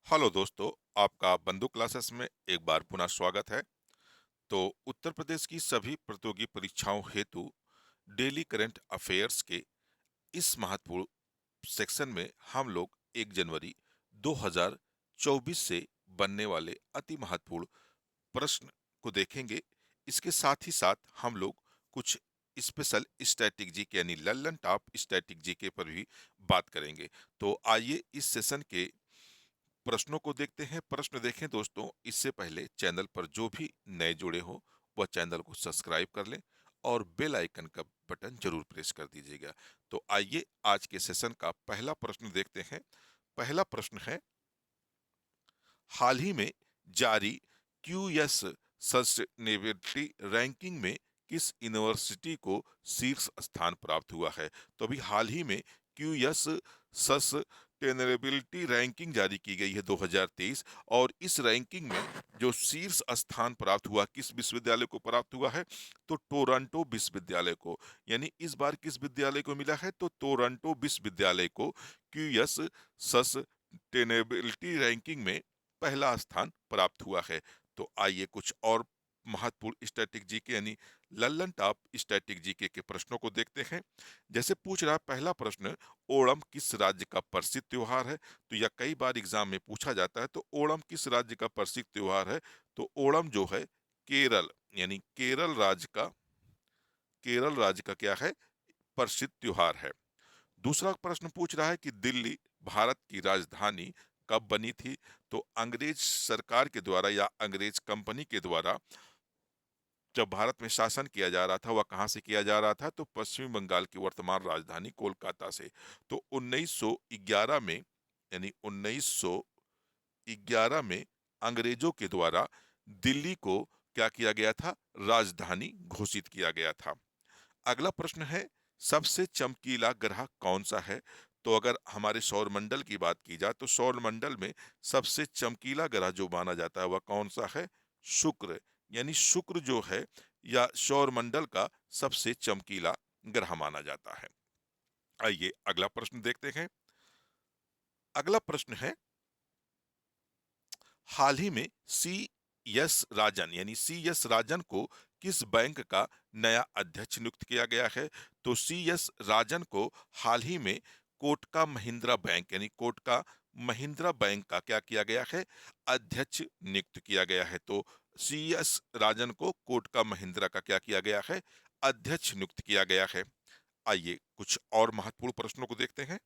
Hello दोस्तों, आपका बंधु क्लासेस में एक बार पुनः स्वागत है। तो उत्तर प्रदेश की सभी प्रतियोगी परीक्षाओं हेतु डेली करंट अफेयर्स के इस महत्वपूर्ण सेक्शन में हम लोग 1 जनवरी 2024 से बनने वाले अति महत्वपूर्ण प्रश्न को देखेंगे। इसके साथ ही साथ हम लोग कुछ स्पेशल स्टैटिक जीके यानी लल्लन टॉप स्टैटिक जीके पर भी बात करेंगे। तो आइए इस सेशन के प्रश्नों को देखते हैं। प्रश्न देखें दोस्तों, इससे पहले चैनल पर जो भी नए जुड़े हो वह चैनल को सब्सक्राइब कर लें और बेल आइकन का बटन जरूर प्रेस कर दीजिएगा। तो आइए आज के सेशन का पहला प्रश्न देखते हैं। पहला प्रश्न है, हाल ही में जारी क्यूएस सस्टेनेबिलिटी रैंकिंग में किस यूनिवर्सिटी को शीर्ष स्थान प्राप्त हुआ है? तो अभी हाल ही में क्यूएस सस्टेनेबिलिटी रैंकिंग जारी की गई है 2023, और इस रैंकिंग में जो शीर्ष स्थान प्राप्त हुआ किस विश्वविद्यालय को प्राप्त हुआ है? तो टोरंटो विश्वविद्यालय को। यानी इस बार किस विद्यालय को मिला है? तो टोरंटो विश्वविद्यालय को क्यूएस सस्टेनेबिलिटी रैंकिंग में पहला स्थान प्राप्त हुआ है। तो आइए कुछ और महत्वपूर्ण स्टैटिक जीके यानी लल्लन टॉप स्टैटिक जीके के प्रश्नों को देखते हैं। जैसे पूछ रहा है पहला प्रश्न, ओणम किस राज्य का प्रसिद्ध त्योहार है? तो यह कई बार एग्जाम में पूछा जाता है। तो ओणम किस राज्य का प्रसिद्ध त्योहार है? तो ओणम जो है केरल यानी केरल राज्य का क्या है? प्रसिद्ध त्योहार है। दूसरा प्रश्न पूछ रहा है कि दिल्ली भारत की राजधानी कब बनी थी? तो अंग्रेज सरकार के द्वारा या अंग्रेज कंपनी के द्वारा जब भारत में शासन किया जा रहा था, वह कहां से किया जा रहा था? तो पश्चिमी बंगाल की वर्तमान राजधानी कोलकाता से। तो 1911 में यानी 1911 में अंग्रेजों के द्वारा दिल्ली को क्या किया गया था? राजधानी घोषित किया गया था। अगला प्रश्न है, सबसे चमकीला ग्रह कौन सा है? तो अगर हमारे सौर मंडल की बात की जाए तो सौर मंडल में सबसे चमकीला ग्रह जो माना जाता है वह कौन सा है? शुक्र। यानी शुक्र जो है या सौर मंडल का सबसे चमकीला ग्रह माना जाता है। आइए अगला प्रश्न देखते हैं। अगला प्रश्न है, हाल ही में सी एस राजन को किस बैंक का नया अध्यक्ष नियुक्त किया गया है? तो सी एस राजन को हाल ही में कोटका महिंद्रा बैंक यानी कोटका महिंद्रा बैंक का क्या किया गया है? अध्यक्ष नियुक्त किया गया है। तो सी एस राजन को कोटका महिंद्रा का क्या किया गया है? अध्यक्ष नियुक्त किया गया है। आइए कुछ और महत्वपूर्ण प्रश्नों को देखते हैं।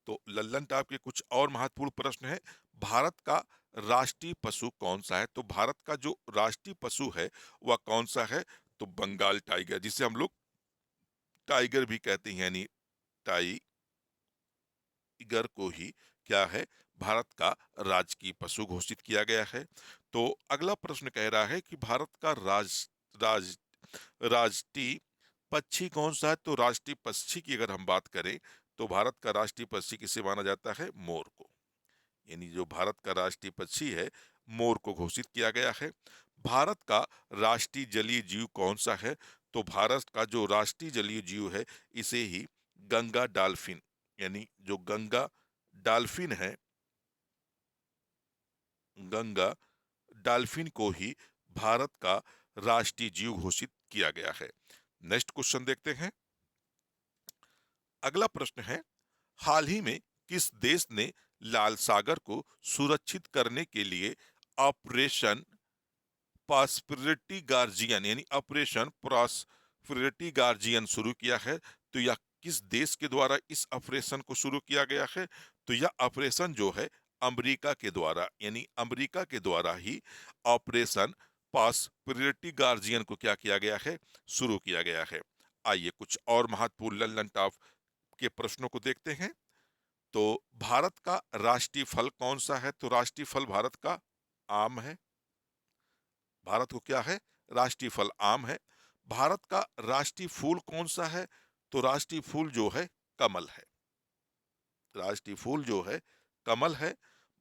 तो लल्लन टॉप के कुछ और महत्वपूर्ण प्रश्न है, भारत का राष्ट्रीय पशु कौन सा है? तो भारत का जो राष्ट्रीय पशु है वह कौन सा है? तो बंगाल टाइगर, जिसे हम लोग टाइगर भी कहते हैं, यानी टाइगर को ही क्या है? भारत का राजकीय पशु घोषित किया गया है। तो अगला प्रश्न कह रहा है कि भारत का राज राष्ट्रीय पक्षी कौन सा है? तो राष्ट्रीय पक्षी की अगर हम बात करें तो भारत का राष्ट्रीय पक्षी किसे माना जाता है? मोर को। यानी जो भारत का राष्ट्रीय पक्षी है मोर को घोषित किया गया है। भारत का राष्ट्रीय जलीय जीव कौन सा है? तो भारत का जो राष्ट्रीय जलीय जीव है इसे ही गंगा डॉल्फिन यानी जो गंगा डॉल्फिन है, गंगा डॉल्फिन को ही भारत का राष्ट्रीय जीव घोषित किया गया है। नेक्स्ट क्वेश्चन देखते हैं। अगला प्रश्न है, हाल ही में किस देश ने लाल सागर को सुरक्षित करने के लिए ऑपरेशन प्रॉस्पेरिटी गार्जियन यानी ऑपरेशन प्रॉस्पेरिटी गार्जियन शुरू किया है? तो यह किस देश के द्वारा इस ऑपरेशन को शुरू किया गया है? तो यह ऑपरेशन जो है अमेरिका के द्वारा यानी अमेरिका के द्वारा ही ऑपरेशन प्रॉस्पेरिटी गार्जियन को क्या किया गया है? शुरू किया गया है। आइए कुछ और महत्वपूर्ण लल्लन टॉप के प्रश्नों को देखते हैं। तो भारत का राष्ट्रीय फल कौन सा है? तो राष्ट्रीय फल भारत का आम है। भारत को क्या है? राष्ट्रीय फल आम है। भारत का राष्ट्रीय फूल कौन सा है? तो राष्ट्रीय फूल जो है कमल है। राष्ट्रीय फूल जो है कमल है।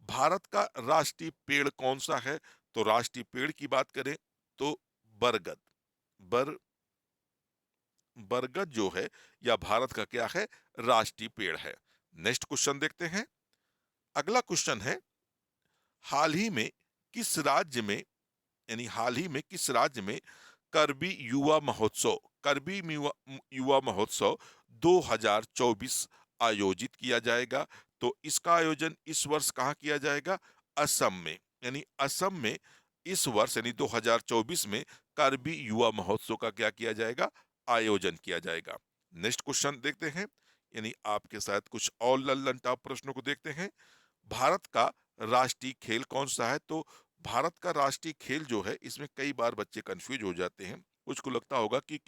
भारत का राष्ट्रीय पेड़ कौन सा है? तो राष्ट्रीय पेड़ की बात करें तो बरगद। बर बरगद जो है यह भारत का क्या है? राष्ट्रीय पेड़ है। नेक्स्ट क्वेश्चन देखते हैं। अगला क्वेश्चन है, हाल ही में किस राज्य में, यानी हाल ही में किस राज्य में करबी युवा महोत्सव 2024 आयोजित किया जाएगा? तो इसका आयोजन इस वर्ष कहाँ किया जाएगा? असम में। यानी असम में इस वर्ष यानी 2024 में करबी युवा महोत्सव का क्या किया जाएगा? आयोजन किया जाएगा। नेक्स्ट क्वेश्चन देखते हैं, यानी आपके साथ कुछ और लल्लन टॉप प्रश्नों को देखते हैं। भारत का राष्ट्रीय खेल कौन सा है? तो भारत का राष्ट्रीय खेल जो है, इसमें कई बार बच्चे कंफ्यूज हो जाते हैं। कुछ को लगता होगा कि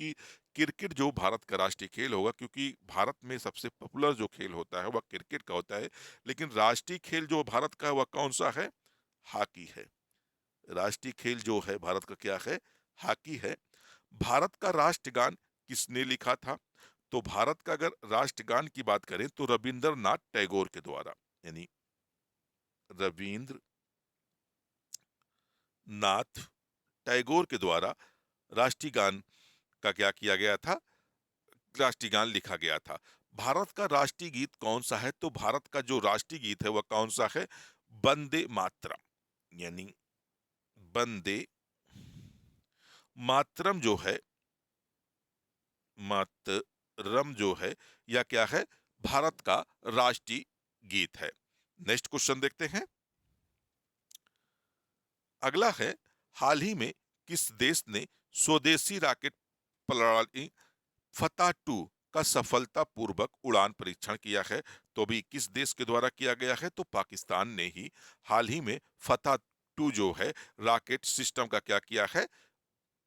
क्रिकेट जो भारत का राष्ट्रीय खेल होगा, क्योंकि भारत में सबसे पॉपुलर जो खेल होता है वह क्रिकेट का होता है। लेकिन राष्ट्रीय खेल जो भारत का है वह कौन सा है? हॉकी है। राष्ट्रीय खेल जो है भारत का क्या है? हॉकी है। भारत का राष्ट्रगान किसने लिखा था? तो भारत का अगर राष्ट्रगान की बात करें तो रविंद्रनाथ टैगोर के द्वारा, यानी रविंद्र नाथ टैगोर के द्वारा राष्ट्रीय गान का क्या किया गया था? राष्ट्रीय गान लिखा गया था। भारत का राष्ट्रीय गीत कौन सा है? तो भारत का जो राष्ट्रीय गीत है वह कौन सा है? वंदे मातरम। यानी वंदे मातरम जो है, मातरम जो है, यह क्या है? भारत का राष्ट्रीय गीत है। नेक्स्ट क्वेश्चन देखते हैं। अगला है, हाल ही में किस देश ने स्वदेशी रॉकेट प्रणाली फतह 2 का सफलतापूर्वक उड़ान परीक्षण किया है? तो भी किस देश के द्वारा किया गया है? तो पाकिस्तान ने ही हाल ही में फतह 2 जो है रॉकेट सिस्टम का क्या किया है?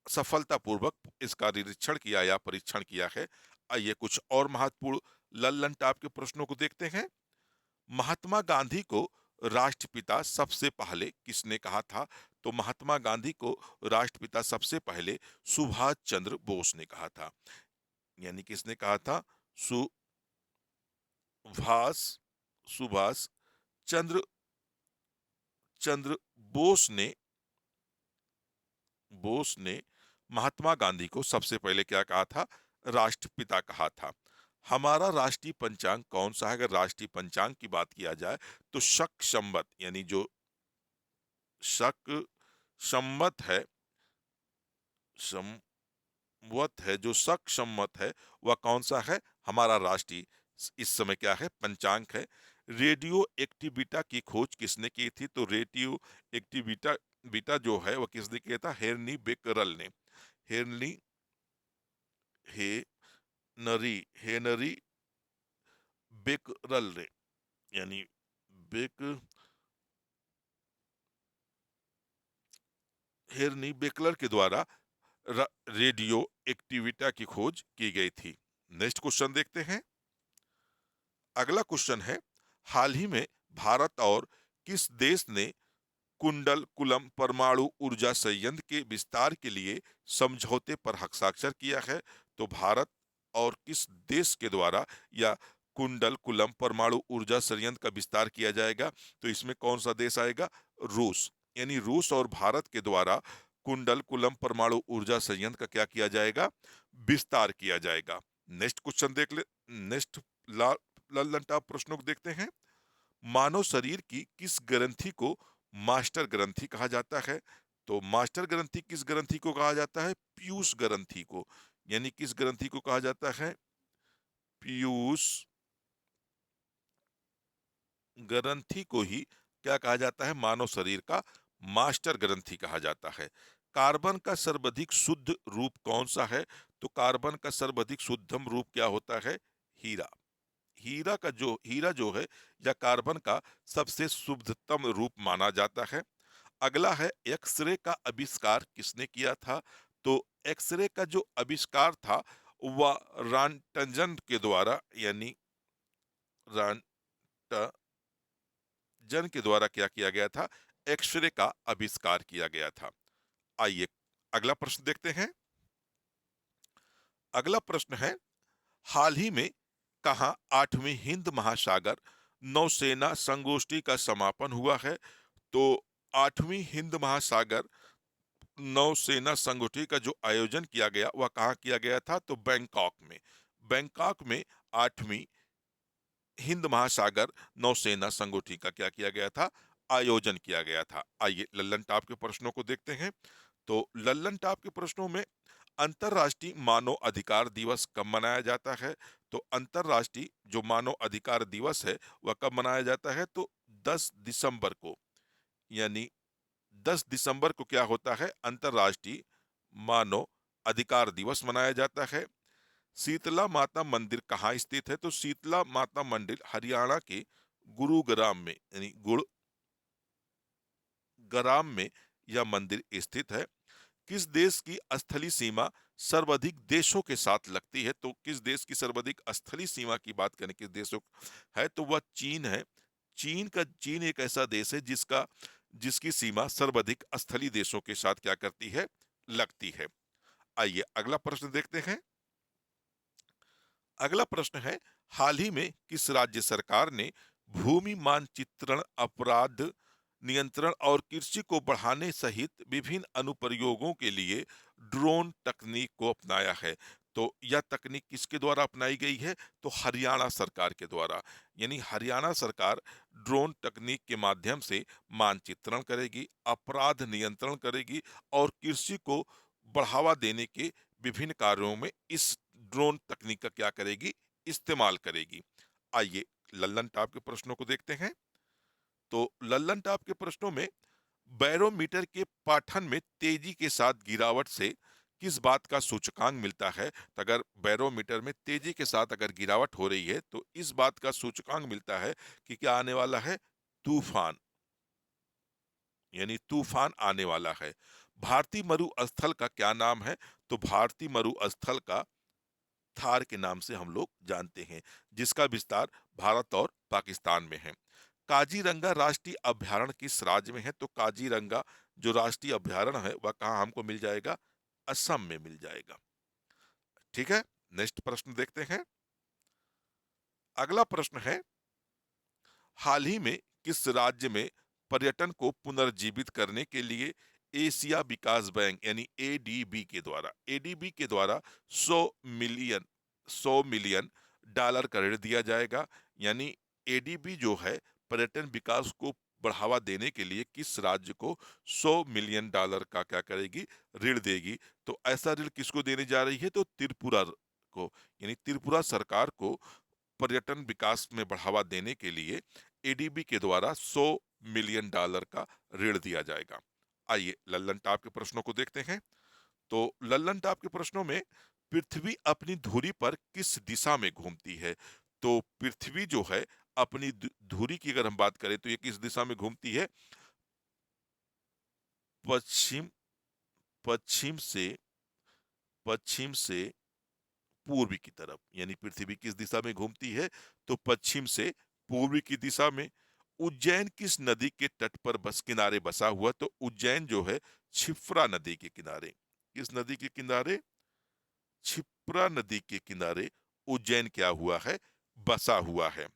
सफलतापूर्वक इसका निरीक्षण किया या परीक्षण किया है। आइए कुछ और महत्वपूर्ण लल्लन टॉप के प्रश्नों को देखते हैं। महात्मा गांधी को राष्ट्रपिता सबसे पहले किसने कहा था? तो महात्मा गांधी को राष्ट्रपिता सबसे पहले सुभाष चंद्र बोस ने कहा था। यानी किसने कहा था? सुभाष सुभाष चंद्र चंद्र बोस ने महात्मा गांधी को सबसे पहले क्या कहा था? राष्ट्रपिता कहा था। हमारा राष्ट्रीय पंचांग कौन सा है? अगर राष्ट्रीय पंचांग की बात किया जाए तो शक संवत, यानी जो शक संवत है, जो शक संवत है वह कौन सा है? हमारा राष्ट्रीय इस समय क्या है? पंचांग है। रेडियो एक्टिविटा की खोज किसने की थी? तो रेडियो एक्टिविटा बीटा जो है वह किसने किया था? हेनरी बेकरल ने। हेनरी हेनरी बेकरल ने, यानी बेक हेनरी बेकलर के द्वारा रेडियो एक्टिविटा की खोज की गई थी। नेक्स्ट क्वेश्चन देखते हैं। अगला क्वेश्चन है, हाल ही में भारत और किस देश ने कुंडल कुलम परमाणु ऊर्जा संयंत्र के विस्तार के लिए समझौते पर हस्ताक्षर किया है? तो भारत और किस देश के द्वारा या कुंडल कुलम परमाणु ऊर्जा संयंत्र का विस्तार किया जाएगा? तो इसमें कौन सा देश आएगा? रूस। यानी रूस और भारत के द्वारा कुंडल कुलम परमाणु ऊर्जा संयंत्र का क्या किया जाएगा? विस्तार किया जाएगा। नेक्स्ट क्वेश्चन देख ले। नेक्स्ट लल्लन टॉप प्रश्नों को देखते हैं। मानव शरीर की किस ग्रंथि को मास्टर ग्रंथि कहा जाता है? तो मास्टर ग्रंथि किस ग्रंथि को कहा जाता है? पीयूष ग्रंथि को। यानी किस ग्रंथि को कहा जाता है? पीयूष ग्रंथि को ही क्या कहा जाता है? मानव शरीर का मास्टर ग्रंथि कहा जाता है। कार्बन का सर्वाधिक शुद्ध रूप कौन सा है? तो कार्बन का सर्वाधिक शुद्धम रूप क्या होता है? हीरा। हीरा जो है या कार्बन का सबसे शुद्धतम रूप माना जाता है। अगला है, एक्सरे का आविष्कार किसने किया था? तो एक्सरे का जो आविष्कार था वह रांटजन के द्वारा, यानी रांटजन के द्वारा क्या किया गया था? एक्सरे का आविष्कार किया गया था। आइए अगला प्रश्न देखते हैं। अगला प्रश्न है, हाल ही में कहा 8वीं हिंद महासागर नौसेना संगोष्ठी का समापन हुआ है? तो 8वीं हिंद महासागर नौसेना संगोष्ठी का जो आयोजन किया गया वह कहाँ किया गया था? तो बैंकॉक में। बैंकॉक में 8वीं हिंद महासागर नौसेना संगोष्ठी का क्या किया गया था? आयोजन किया गया था। आइए लल्लन टॉप के प्रश्नों को देखते हैं। तो लल्लन टॉप के प्रश्नों में अंतर्राष्ट्रीय मानव अधिकार दिवस कब मनाया जाता है? तो अंतर्राष्ट्रीय जो मानव अधिकार दिवस है वह कब मनाया जाता है? तो 10 दिसंबर को। यानी 10 दिसंबर को क्या होता है? अंतर्राष्ट्रीय मानव अधिकार दिवस मनाया जाता है। शीतला माता मंदिर कहाँ स्थित है? तो शीतला माता मंदिर हरियाणा के गुरुग्राम में, यानी गुरुग्राम में यह मंदिर स्थित है। किस देश की स्थलीय सीमा सर्वाधिक देशों के साथ लगती है? तो किस देश की सर्वाधिक स्थलीय सीमा की बात करें किस देशों है, तो वह चीन है। चीन एक ऐसा देश है जिसकी सीमा सर्वाधिक स्थलीय देशों के साथ क्या करती है? लगती है। आइए अगला प्रश्न देखते हैं। अगला प्रश्न है, हाल ही में किस राज्य सरकार ने भूमि मानचित्रण, अपराध नियंत्रण और कृषि को बढ़ाने सहित विभिन्न अनुप्रयोगों के लिए ड्रोन तकनीक को अपनाया है? तो यह तकनीक किसके द्वारा अपनाई गई है? तो हरियाणा सरकार के द्वारा। यानी हरियाणा सरकार ड्रोन तकनीक के माध्यम से मानचित्रण करेगी, अपराध नियंत्रण करेगी और कृषि को बढ़ावा देने के विभिन्न कार्यों में इस ड्रोन तकनीक का क्या करेगी? इस्तेमाल करेगी। आइए लल्लन टॉप के प्रश्नों को देखते हैं। तो लल्लन टॉप के प्रश्नों में बैरोमीटर के पाठन में तेजी के साथ गिरावट से किस बात का सूचकांक मिलता है? तो अगर बैरोमीटर में तेजी के साथ अगर गिरावट हो रही है तो इस बात का सूचकांक मिलता है कि क्या आने वाला है? तूफान। यानी तूफान आने वाला है। भारतीय मरुस्थल का क्या नाम है? तो भारतीय मरुस्थल का थार के नाम से हम लोग जानते हैं, जिसका विस्तार भारत और पाकिस्तान में है। काजीरंगा राष्ट्रीय अभयारण्य किस राज्य में है? तो काजीरंगा जो राष्ट्रीय अभयारण्य है वह कहाँ हमको मिल जाएगा? असम में मिल जाएगा। ठीक है, नेक्स्ट प्रश्न देखते हैं। अगला प्रश्न है, हाल ही में किस राज्य में पर्यटन को पुनर्जीवित करने के लिए एशिया विकास बैंक यानी एडीबी के द्वारा 100 मिलियन 100 मिलियन डॉलर का ऋण दिया जाएगा? यानी एडीबी जो है पर्यटन विकास को बढ़ावा देने के लिए किस राज्य को 100 मिलियन डॉलर का क्या करेगी? ऋण देगी। तो ऐसा ऋण किसको देने जा रही है? तो त्रिपुरा को। यानी त्रिपुरा सरकार को पर्यटन विकास में बढ़ावा देने के लिए एडीबी के द्वारा 100 मिलियन डॉलर का ऋण दिया जाएगा। आइए लल्लन टॉप के प्रश्नों को देखते हैं। तो लल्लन टॉप के प्रश्नों में पृथ्वी अपनी धुरी पर किस दिशा में घूमती है? तो पृथ्वी जो है अपनी धुरी की अगर हम बात करें तो ये किस दिशा में घूमती है? पश्चिम पश्चिम से पश्चिम से पूर्व की तरफ। यानी पृथ्वी किस दिशा में घूमती है? तो पश्चिम से पूर्व की दिशा में। उज्जैन किस नदी के तट पर बस किनारे बसा हुआ? तो उज्जैन जो है क्षिप्रा नदी के किनारे। किस नदी के किनारे? क्षिप्रा नदी के किनारे उज्जैन क्या हुआ है? बसा हुआ है।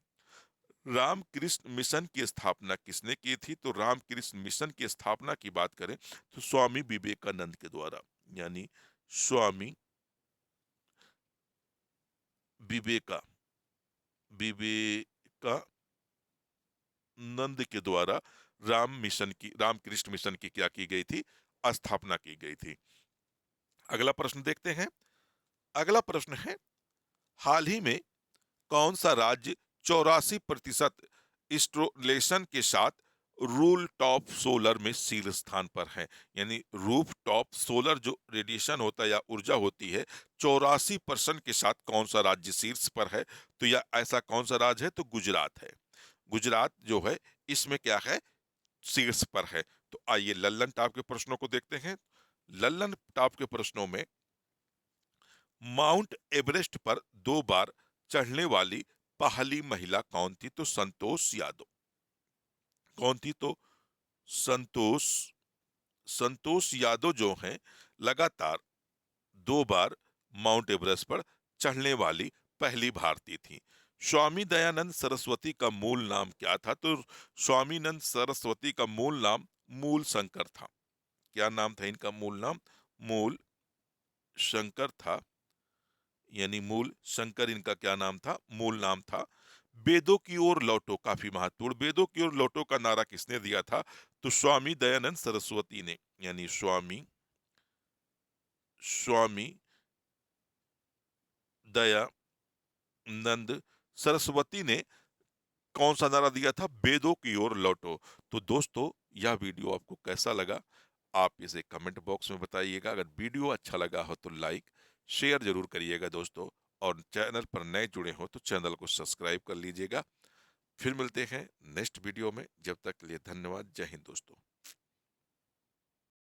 रामकृष्ण मिशन की स्थापना किसने की थी? तो रामकृष्ण मिशन की स्थापना की बात करें तो स्वामी विवेकानंद के द्वारा। यानी स्वामी विवेका विवेकानंद के द्वारा रामकृष्ण मिशन की क्या की गई थी? स्थापना की गई थी। अगला प्रश्न देखते हैं। अगला प्रश्न है, हाल ही में कौन सा राज्य 84% इंस्टॉलेशन के साथ रूल टॉप सोलर में शीर्ष स्थान पर है? यानी रूफ टॉप सोलर जो रेडिएशन होता है या ऊर्जा होती है 84% के साथ कौन सा राज्य शीर्ष पर है? तो यह ऐसा कौन सा राज्य है? तो गुजरात है। गुजरात जो है इसमें क्या है? शीर्ष पर है। तो आइए लल्लन टॉप के प्रश्नों को देखते हैं। लल्लन टॉप के प्रश्नों में माउंट एवरेस्ट पर 2 बार चढ़ने वाली पहली महिला कौन थी? तो संतोष यादव। कौन थी? तो संतोष संतोष यादव जो हैं लगातार 2 बार माउंट एवरेस्ट पर चढ़ने वाली पहली भारतीय थी। स्वामी दयानंद सरस्वती का मूल नाम क्या था? तो स्वामीनंद सरस्वती का मूल नाम मूल शंकर था। क्या नाम था इनका? मूल नाम मूल शंकर था। यानी मूल शंकर इनका क्या नाम था? मूल नाम था। वेदों की ओर लौटो, काफी महत्वपूर्ण। वेदों की ओर लौटो का नारा किसने दिया था? तो स्वामी दयानंद सरस्वती ने, यानी स्वामी स्वामी दयानंद सरस्वती ने कौन सा नारा दिया था? वेदों की ओर लौटो। तो दोस्तों, यह वीडियो आपको कैसा लगा? आप इसे कमेंट बॉक्स में बताइएगा। अगर वीडियो अच्छा लगा हो तो लाइक शेयर जरूर करिएगा दोस्तों, और चैनल पर नए जुड़े हो तो चैनल को सब्सक्राइब कर लीजिएगा। फिर मिलते हैं नेक्स्ट वीडियो में। जब तक के लिए धन्यवाद। जय हिंद दोस्तों।